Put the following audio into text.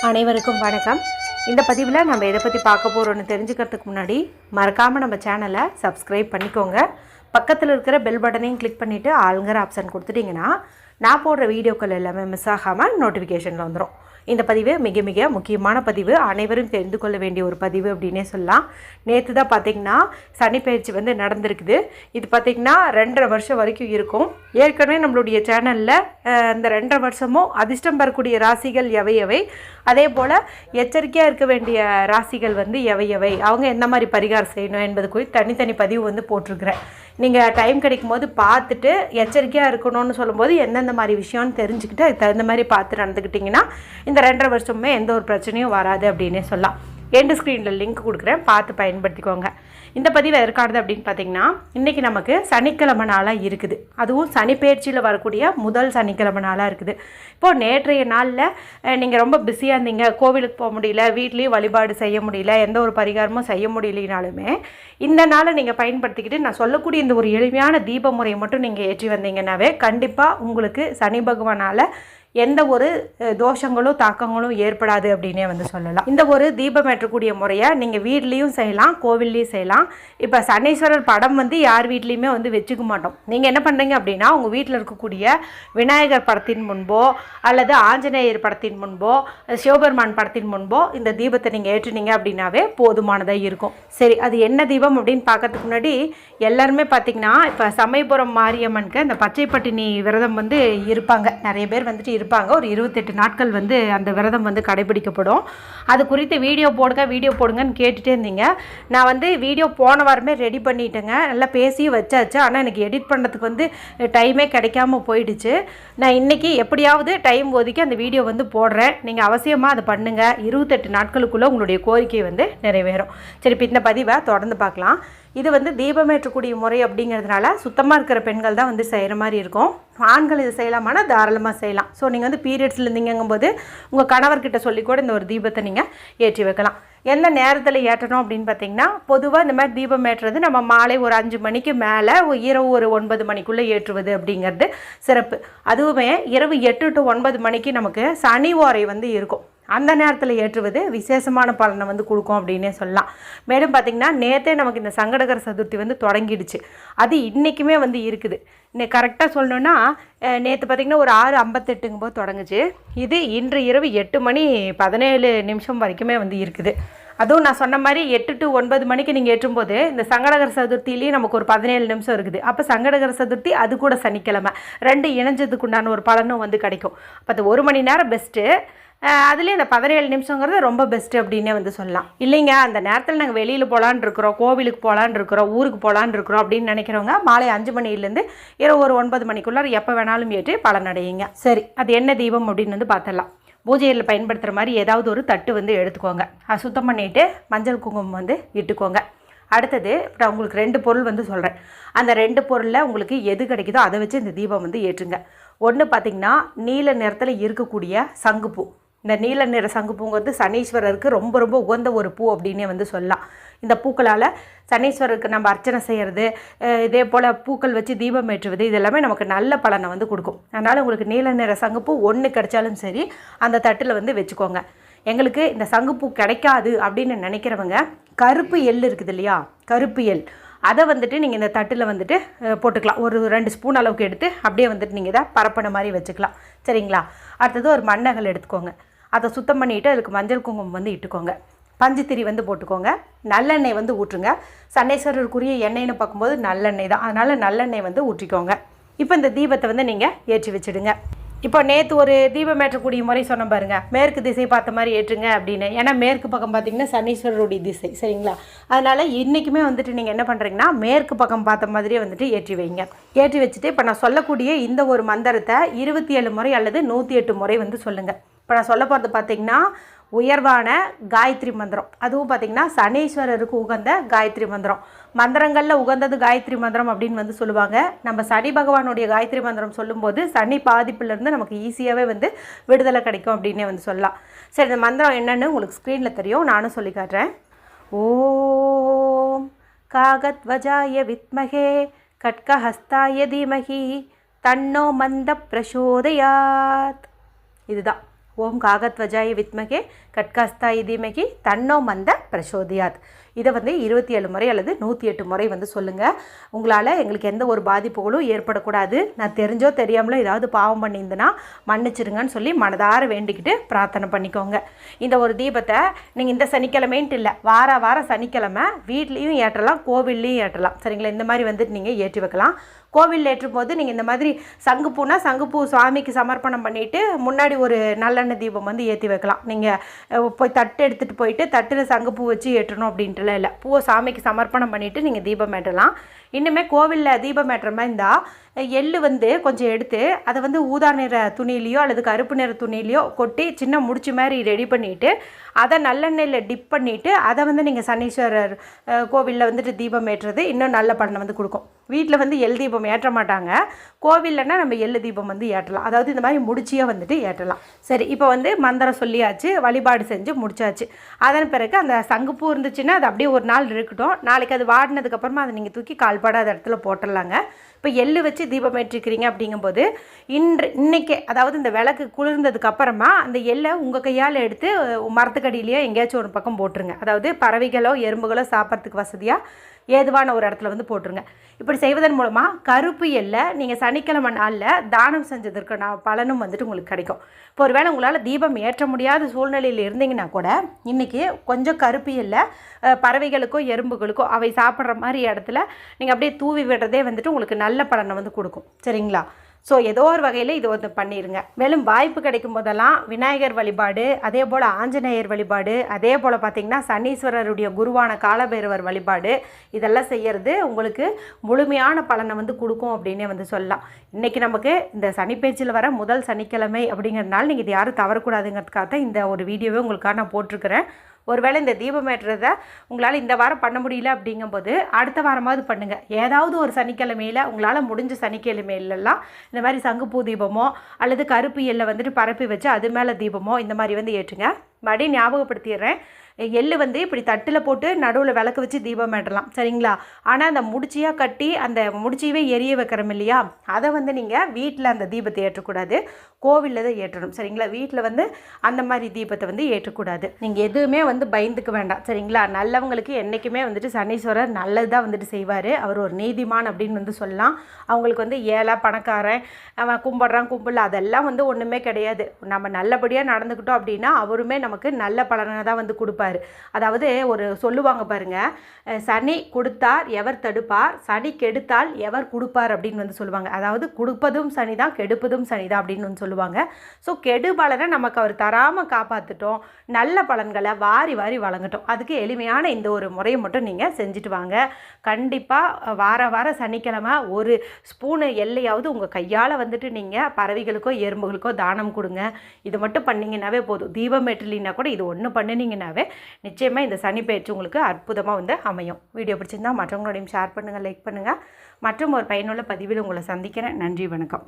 அனைவருக்கும் வணக்கம். இந்த பதிவில் நம்ம எதை பற்றி பார்க்க போகிறோன்னு தெரிஞ்சுக்கிறதுக்கு முன்னாடி மறக்காமல் நம்ம சேனலை சப்ஸ்கிரைப் பண்ணிக்கோங்க. பக்கத்தில் இருக்கிற பெல் பட்டனையும் கிளிக் பண்ணிவிட்டு ஆளுங்கிற ஆப்ஷன் கொடுத்துட்டிங்கன்னா நான் போடுற வீடியோக்கள் எல்லாமே மிஸ் ஆகாமல் நோட்டிஃபிகேஷனில் வந்துடும். இந்த பதிவு மிக மிக முக்கியமான பதிவு, அனைவரும் தெரிந்து கொள்ள வேண்டிய ஒரு பதிவு அப்படின்னே சொல்லலாம். நேற்று தான் பார்த்திங்கன்னா சனி பயிற்சி நடந்திருக்குது. இது பார்த்திங்கன்னா 2.5 வருஷம் வரைக்கும் இருக்கும். ஏற்கனவே நம்மளுடைய சேனலில் இந்த 2.5 வருஷமும் அதிர்ஷ்டம் பெறக்கூடிய ராசிகள் எவை எவை, அதே போல் எச்சரிக்கையாக இருக்க வேண்டிய ராசிகள் எவை எவை, அவங்க எந்த மாதிரி பரிகாரம் செய்யணும் என்பது குறித்து தனித்தனி பதிவு போட்டிருக்கிறேன். நீங்கள் டைம் கிடைக்கும் போது பார்த்துட்டு எச்சரிக்கையாக இருக்கணும்னு சொல்லும்போது எந்தெந்த மாதிரி விஷயம்னு தெரிஞ்சுக்கிட்டு அதுக்கு தகுந்த மாதிரி பார்த்து நடந்துக்கிட்டிங்கன்னா இந்த 2.5 வருஷமே எந்த ஒரு பிரச்சனையும் வராது அப்படின்னே சொல்லலாம். எண்டு ஸ்க்ரீனில் லிங்க் கொடுக்குறேன், பார்த்து பயன்படுத்திக்கோங்க. இந்த பதிவு எதற்கானது அப்படின்னு பார்த்தீங்கன்னா, இன்றைக்கி நமக்கு சனிக்கிழமை நாளாக இருக்குது. அதுவும் சனி பயிற்சியில் வரக்கூடிய முதல் சனிக்கிழமை நாளாக இருக்குது. இப்போது நேற்றைய நாளில் நீங்கள் ரொம்ப பிஸியாக இருந்தீங்க, கோவிலுக்கு போக முடியல, வீட்லேயும் வழிபாடு செய்ய முடியல, எந்த ஒரு பரிகாரமும் செய்ய முடியலனாலுமே இந்த நாளை நீங்கள் பயன்படுத்திக்கிட்டு நான் சொல்லக்கூடிய இந்த ஒரு எளிமையான தீப முறையை மட்டும் நீங்கள் ஏற்றி வந்தீங்கன்னாவே கண்டிப்பாக உங்களுக்கு சனி பகவானால் எந்த ஒரு தோஷங்களும் தாக்கங்களும் ஏற்படாது அப்படின்னே சொல்லலாம். இந்த ஒரு தீபம் ஏற்றக்கூடிய முறையை நீங்கள் வீட்லேயும் செய்யலாம், கோவில்லையும் செய்யலாம். இப்போ சனீஸ்வரர் படம் யார் வீட்லேயுமே வச்சுக்க மாட்டோம். நீங்கள் என்ன பண்ணுறீங்க அப்படின்னா, உங்கள் வீட்டில் இருக்கக்கூடிய விநாயகர் படத்தின் முன்போ அல்லது ஆஞ்சநேயர் படத்தின் முன்போ சிவபெருமான் படத்தின் முன்போ இந்த தீபத்தை நீங்கள் ஏற்றினீங்க அப்படின்னாவே போதுமானதாக இருக்கும். சரி, அது என்ன தீபம் அப்படின்னு பார்க்கறதுக்கு முன்னாடி எல்லாருமே பார்த்திங்கன்னா இப்போ சமயபுரம் மாரியம்மனுக்கு அந்த பச்சை பட்டினி விரதம் இருப்பாங்க. நிறைய பேர் இருப்பாங்க. ஒரு 28 நாட்கள் அந்த விரதம் கடைபிடிக்கப்படும். அது குறித்து வீடியோ போடுங்கன்னு கேட்டுகிட்டே இருந்தீங்க. நான் வீடியோ போன வாரமே ரெடி பண்ணிட்டேங்க, நல்லா பேசி வச்சாச்சு. ஆனால் எனக்கு எடிட் பண்ணுறதுக்கு டைமே கிடைக்காம போயிடுச்சு. நான் இன்றைக்கி எப்படியாவது டைம் ஒதுக்கி அந்த வீடியோ போடுறேன். நீங்கள் அவசியமாக அதை பண்ணுங்கள். 28 நாட்களுக்குள்ளே உங்களுடைய கோரிக்கை நிறைவேறும். சரி, இப்போ இந்த பதிவை தொடர்ந்து பார்க்கலாம். இது தீபமேற்றக்கூடிய முறை அப்படிங்கிறதுனால சுத்தமாக இருக்கிற பெண்கள் தான் செய்கிற மாதிரி இருக்கும். ஆண்கள் இது செய்யலாமானா தாராளமாக செய்யலாம். ஸோ நீங்கள் பீரியட்ஸில் இருந்தீங்கும்போது உங்கள் கணவர்கிட்ட சொல்லி கூட இந்த ஒரு தீபத்தை நீங்கள் ஏற்றி வைக்கலாம். எந்த நேரத்தில் ஏற்றணும் அப்படின்னு பார்த்தீங்கன்னா, பொதுவாக இந்த மாதிரி தீபம் ஏற்றுறது நம்ம மாலை ஒரு 5 மணிக்கு மேலே இரவு ஒரு 9 மணிக்குள்ளே ஏற்றுவது அப்படிங்கிறது சிறப்பு. அதுவுமே இரவு 8 to 9 மணிக்கு நமக்கு சனி ஓரை இருக்கும். அந்த நேரத்தில் ஏற்றுவது விசேஷமான பலனை கொடுக்கும் அப்படின்னே சொல்லலாம். மேலும் பார்த்திங்கன்னா நேற்றே நமக்கு இந்த சங்கடகர சதுர்த்தி தொடங்கிடுச்சு. அது இன்றைக்குமே இருக்குது. இன்னைக்கு கரெக்டாக சொல்லணுன்னா நேற்று பார்த்திங்கன்னா ஒரு 6:58 தொடங்குச்சு. இது இன்று இரவு 8:17 வரைக்குமே இருக்குது. அதுவும் நான் சொன்ன மாதிரி 8 to 9 மணிக்கு நீங்கள் ஏற்றும்போது இந்த சங்கடகர சதுர்த்தியிலேயே நமக்கு ஒரு 17 நிமிஷம் இருக்குது. அப்போ சங்கடகர சதுர்த்தி அது கூட சனிக்கிழமை 2 இணைஞ்சதுக்கு உண்டான ஒரு பலனும் கிடைக்கும். அப்போ அது 1 மணி நேரம் பெஸ்ட்டு. அதுலேயும் இந்த 17 நிமிஷங்கிறது ரொம்ப பெஸ்ட்டு அப்படின்னே சொல்லலாம். இல்லைங்க, அந்த நேரத்தில் நாங்கள் வெளியில் போகலான் இருக்கிறோம், கோவிலுக்கு போகலான் இருக்கிறோம், ஊருக்கு போகலான் இருக்கிறோம் அப்படின்னு நினைக்கிறவங்க மாலை 5 மணிலேருந்து இரவு ஒரு 9 மணிக்குள்ளே எப்போ வேணாலும் ஏற்றி பலனடையுங்க. சரி, அது என்ன தீபம் அப்படின்னு பார்த்துடலாம். பூஜையில் பயன்படுத்துகிற மாதிரி ஏதாவது ஒரு தட்டு எடுத்துக்கோங்க. அது சுத்தம் பண்ணிவிட்டு மஞ்சள் குங்குமம் இட்டுக்கோங்க. அடுத்தது இப்போ உங்களுக்கு 2 பொருள் சொல்கிறேன். அந்த 2 பொருளில் உங்களுக்கு எது கிடைக்குதோ அதை வச்சு இந்த தீபம் ஏற்றுங்க. ஒன்று பார்த்திங்கன்னா நீல நிறத்தில் இருக்கக்கூடிய சங்குப்பூ. இந்த நீல நிற சங்குப்பூங்கிறது சனீஸ்வரருக்கு ரொம்ப ரொம்ப உகந்த ஒரு பூ அப்படின்னே சொல்லலாம். இந்த பூக்களால் சனீஸ்வரருக்கு நம்ம அர்ச்சனை செய்கிறது, இதே போல் பூக்கள் வச்சு தீபம் ஏற்றுவது, இது எல்லாமே நமக்கு நல்ல பலனை கொடுக்கும். அதனால் உங்களுக்கு நீல நிற சங்குப்பூ 1 கிடைச்சாலும் சரி அந்த தட்டில் வச்சுக்கோங்க. எங்களுக்கு இந்த சங்குப்பூ கிடைக்காது அப்படின்னு நினைக்கிறவங்க கருப்பு எள் இருக்குது இல்லையா, கருப்பு எள் அதை நீங்கள் இந்த தட்டில் போட்டுக்கலாம். ஒரு 2 ஸ்பூன் அளவுக்கு எடுத்து அப்படியே நீங்கள் இதை பரப்பின மாதிரி வச்சுக்கலாம். சரிங்களா? அடுத்தது ஒரு மண்ணகல் எடுத்துக்கோங்க. அதை சுத்தம் பண்ணிவிட்டு அதுக்கு மஞ்சள் குங்குமம் இட்டுக்கோங்க. பஞ்சுத்திரி போட்டுக்கோங்க. நல்லெண்ணெய் ஊற்றுங்க. சனீஸ்வரருக்குரிய எண்ணெய்னு பார்க்கும்போது நல்லெண்ணெய் தான், அதனால் நல்லெண்ணெய் ஊற்றிக்கோங்க. இப்போ இந்த தீபத்தை நீங்கள் ஏற்றி வச்சுடுங்க. இப்போ நேற்று ஒரு தீபம் ஏற்றக்கூடிய முறை சொன்ன பாருங்கள், மேற்கு திசை பார்த்த மாதிரி ஏற்றுங்க அப்படின்னு. ஏன்னா மேற்கு பக்கம் பார்த்திங்கன்னா சனீஸ்வரருடைய திசை. சரிங்களா? அதனால் இன்றைக்குமே நீங்கள் என்ன பண்ணுறீங்கன்னா மேற்கு பக்கம் பார்த்த மாதிரியே ஏற்றி வைங்க. ஏற்றி வச்சுட்டு இப்போ நான் சொல்லக்கூடிய இந்த ஒரு மந்திரத்தை 27 முறை அல்லது 108 முறை சொல்லுங்கள். இப்போ நான் சொல்ல போகிறது பார்த்திங்கன்னா உயர்வான காயத்ரி மந்திரம். அதுவும் பார்த்திங்கன்னா சனீஸ்வரருக்கு உகந்த காயத்ரி மந்திரம். மந்திரங்களில் உகந்தது காயத்ரி மந்திரம் அப்படின்னு சொல்லுவாங்க. நம்ம சனி பகவானுடைய காயத்ரி மந்திரம் சொல்லும்போது சனி பாதிப்புலேருந்து நமக்கு ஈஸியாகவே விடுதலை கிடைக்கும் அப்படின்னே சொல்லலாம். சரி, இந்த மந்திரம் என்னென்னு உங்களுக்கு ஸ்க்ரீனில் தெரியும், நானும் சொல்லி காட்டுறேன். ஓம் காகத்வஜாய வித்மகே கட்கஹஸ்தாய தீமகி தன்னோ மந்த பிரசோதயாத். இதுதான் ஓம் காகத்வஜாய வித்மகே கட்காஸ்தாய தீமகி தன்னோ மந்த பிரசோதியாத். இதை 27 முறை அல்லது 108 முறை சொல்லுங்கள். உங்களால் எங்களுக்கு எந்த ஒரு பாதிப்புகளும் ஏற்படக்கூடாது, நான் தெரிஞ்சோ தெரியாமலோ ஏதாவது பாவம் பண்ணியிருந்தேன்னா மன்னிச்சிருங்கன்னு சொல்லி மனதார வேண்டிக்கிட்டு பிரார்த்தனை பண்ணிக்கோங்க. இந்த ஒரு தீபத்தை நீங்கள் இந்த சனிக்கிழமைன்ட்டு இல்லை, வார சனிக்கிழமை வீட்லேயும் ஏற்றலாம், கோவில்லையும் ஏற்றலாம். சரிங்களா? இந்த மாதிரி நீங்கள் ஏற்றி வைக்கலாம். கோவிலில் ஏற்றும் போது நீங்கள் இந்த மாதிரி சங்குப்பூனா சங்குப்பூ சுவாமிக்கு சமர்ப்பணம் பண்ணிவிட்டு முன்னாடி ஒரு நல்லெண்ணெய் தீபம் ஏற்றி வைக்கலாம். நீங்கள் போய் தட்டு எடுத்துகிட்டு போயிட்டு தட்டில் சங்குப்பூ வச்சு ஏற்றணும் அப்படின்ட்டுலாம் இல்லை. பூவை சாமிக்கு சமர்ப்பணம் பண்ணிவிட்டு நீங்கள் தீபம் ஏற்றலாம். இன்னுமே கோவிலில் தீபம் ஏற்ற மாதிரி இருந்தால் எள்ளு கொஞ்சம் எடுத்து அதை ஊதா நிற துணியிலையோ அல்லது கருப்பு நிற துணியிலையோ கொட்டி சின்ன முடிச்சு மாதிரி ரெடி பண்ணிவிட்டு அதை நல்லெண்ணெயில் டிப் பண்ணிவிட்டு அதை நீங்கள் சனீஸ்வரர் கோவிலில் தீபம் ஏற்றுறது இன்னும் நல்ல பலனை கொடுக்கும். வீட்டில் எள் தீபம் ஏற்ற மாட்டாங்க, கோவில்லன்னா நம்ம எள்ளு தீபம் ஏற்றலாம். அதாவது இந்த மாதிரி முடிச்சியாக ஏற்றலாம். சரி, இப்போ மந்திரம் சொல்லியாச்சு, வழிபாடு செஞ்சு முடிச்சாச்சு. அதன் பிறகு அந்த சங்குப்பூ இருந்துச்சுன்னா அது அப்படியே ஒரு நாள் இருக்கட்டும். நாளைக்கு அது வாடினதுக்கப்புறமா அதை நீங்கள் தூக்கி கால்படாத இடத்துல போட்டுடலாங்க. இப்போ எள்ளு வச்சு தீபம் ஏற்றிக்கிறீங்க அப்படிங்கும்போது இன்னைக்கே, அதாவது இந்த விளக்கு குளிர்ந்ததுக்கு அப்புறமா அந்த எள்ளை உங்கள் கையால் எடுத்து மரத்துக்கடியிலையோ எங்கேயாச்சும் ஒரு பக்கம் போட்டுருங்க. அதாவது பறவைகளோ எறும்புகளோ சாப்பிட்றதுக்கு வசதியாக ஏதுவான ஒரு இடத்துல போட்டுருங்க. இப்படி செய்வதன் மூலமாக கருப்பு எள்ளை நீங்கள் சனிக்கிழமை நாளில் தானம் செஞ்சதற்கு பலனும் உங்களுக்கு கிடைக்கும். இப்போ ஒருவேளை உங்களால் தீபம் ஏற்ற முடியாத சூழ்நிலையில் இருந்தீங்கன்னா கூட இன்றைக்கி கொஞ்சம் கருப்பு எள்ளை பறவைகளுக்கோ எறும்புகளுக்கோ அவை சாப்பிட்ற மாதிரி இடத்துல நீங்கள் அப்படியே தூவி விடுறதே உங்களுக்கு நல்ல பலனை கொடுக்கும். சரிங்களா? ஸோ ஏதோ ஒரு வகையில் இது பண்ணிடுங்க. மேலும் வாய்ப்பு கிடைக்கும் போதெல்லாம் விநாயகர் வழிபாடு, அதே போல் ஆஞ்சநேயர் வழிபாடு, அதே போல் பார்த்திங்கன்னா சனீஸ்வரருடைய குருவான காலபைரவர் வழிபாடு, இதெல்லாம் செய்கிறது உங்களுக்கு முழுமையான பலனை கொடுக்கும் அப்படின்னே சொல்லலாம். இன்றைக்கி நமக்கு இந்த சனிப்பேச்சில் வர முதல் சனிக்கிழமை அப்படிங்கிறதுனால நீங்கள் இது யாரும் தவறக்கூடாதுங்கிறதுக்காக தான் இந்த ஒரு வீடியோவை உங்களுக்காக நான் போட்டிருக்கிறேன். ஒருவேளை இந்த தீபம் ஏற்றுறதை உங்களால் இந்த வாரம் பண்ண முடியல அப்படிங்கும்போது அடுத்த வாரமாவது பண்ணுங்கள். ஏதாவது ஒரு சனிக்கிழமையில் உங்களால் முடிஞ்ச சனிக்கிழமையிலலாம் இந்த மாதிரி சங்குப்பூ தீபமோ அல்லது கருப்பு எள்ளை பரப்பி வச்சு அது மேலே தீபமோ இந்த மாதிரி ஏற்றுங்க. மறுபடியும் ஞாபகப்படுத்திடுறேன், எள்ளு இப்படி தட்டில் போட்டு நடுவில் விளக்கு வச்சு தீபம் ஏற்றலாம். சரிங்களா? ஆனால் அந்த முடிச்சியாக கட்டி அந்த முடிச்சியவே எரிய வைக்கிறோம் இல்லையா, அதை நீங்கள் வீட்டில் அந்த தீபத்தை ஏற்றக்கூடாது, கோவிலில் தான் ஏற்றணும். சரிங்களா? வீட்டில் அந்த மாதிரி தீபத்தை ஏற்றக்கூடாது. நீங்கள் எதுவுமே பயந்துக்க வேண்டாம். சரிங்களா? நல்லவங்களுக்கு என்றைக்குமே சனீஸ்வரர் நல்லது தான் செய்வார். அவர் ஒரு நீதிமான் அப்படின்னு சொல்லலாம். அவங்களுக்கு ஏழை பணக்காரன் அவன் கும்பிட்றான் கும்பிடல அதெல்லாம் ஒன்றுமே கிடையாது. நம்ம நல்லபடியாக நடந்துக்கிட்டோம் அப்படின்னா அவருமே நமக்கு நல்ல பலனை தான் கொடுப்பார். அதாவது ஒரு சொல்லுவாங்க பாருங்க, சனி கொடுத்தார் எவர் தடுப்பார், சனி கெடுத்தால் எவர் கொடுப்பார் அப்படின்னு சொல்லுவாங்க. அதாவது கொடுப்பதும் சனி தான், கெடுப்பதும் சனி தான் அப்படின்னு சொல்லுவாங்க. ஸோ கெடு பலனை நமக்கு அவர் தராமல் காப்பாற்றிட்டோம், நல்ல பலன்களை வாரி வாரி வழங்கட்டும். அதுக்கு எளிமையான இந்த ஒரு முறையை மட்டும் நீங்கள் செஞ்சுட்டு வாங்க. கண்டிப்பாக வார சனிக்கிழமை ஒரு ஸ்பூனு எல்லையாவது உங்கள் கையால் நீங்கள் பறவைகளுக்கோ எறும்புகளுக்கோ தானம் கொடுங்க. இது மட்டும் பண்ணிங்கன்னாவே போதும். தீபம் ஏற்றலினா கூட இது ஒன்று பண்ணினீங்கன்னாவே நிச்சயமாக இந்த சனி பயிற்சி உங்களுக்கு அற்புதமாக அமையும். வீடியோ பிடிச்சிருந்தால் மற்றவங்களோடையும் ஷேர் பண்ணுங்கள், லைக் பண்ணுங்கள். மற்றும் ஒரு பயனுள்ள பதிவில் உங்களை சந்திக்கிறேன். நன்றி, வணக்கம்.